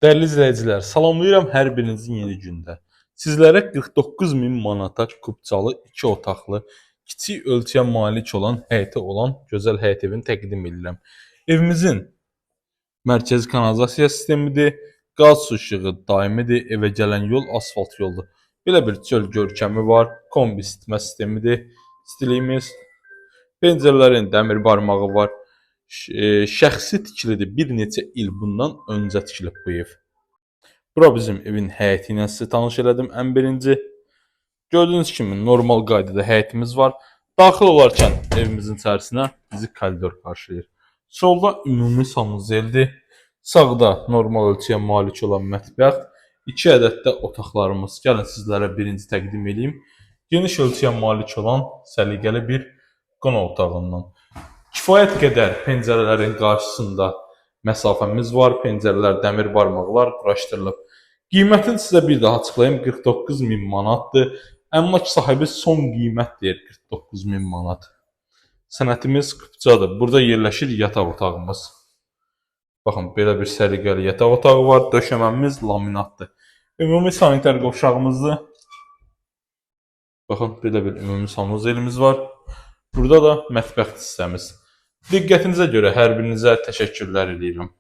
Dəyərli izləyicilər, salamlayıram hər birinizin yeni gündə. Sizlərə 49 min manata kubcalı 2 otaqlı, kiçik ölçüyə malik olan, həyəti olan gözəl həyət evini təqdim edirəm. Evimizin mərkəzi kanalizasiya sistemidir, qaz su işığı daimidir, evə gələn yol asfalt yoldur. Belə bir çöl görkəmi var, kombi isitmə sistemidir, stilimiz, pəncərələrin dəmir barmağı var. Şəxsi tikilidir, bir neçə il bundan öncə tikilib bu ev. Bura bizim evin həyəti ilə sizə tanış elədim ən birinci. Gördüyünüz kimi normal qaydada həyətimiz var. Daxil olarkən evimizin içərisinə bizi koridor qarşılayır. Solda ümumi sanuzeldir. Sağda normal ölçüyə malik olan mətbəx. 2 ədəd də otaqlarımız. Gəlin sizlərə birinci təqdim edeyim. Geniş ölçüyə malik olan səliqəli bir qonaq otağından. Kifayət qədər pəncərələrin qarşısında məsafəmiz var. Pəncərələr dəmir barmaqlar quraşdırılıb. Qiymətini sizə bir daha açıqlayım. 49 min manatdır. Əmlak sahibi son qiymət deyir 49 min manat. Sənətimiz qıpçadır. Burada yerləşir yataq otağımız. Baxın, belə bir səliqəli yataq otağı var. Döşəməmiz laminatdır. Ümumi sanitar qovşağımızdır. Baxın, belə bir ümumi sanuzelimiz var. Burada da mətbəx hissəmiz. Diqqətinizə görə hər birinizə təşəkkürlər edirəm.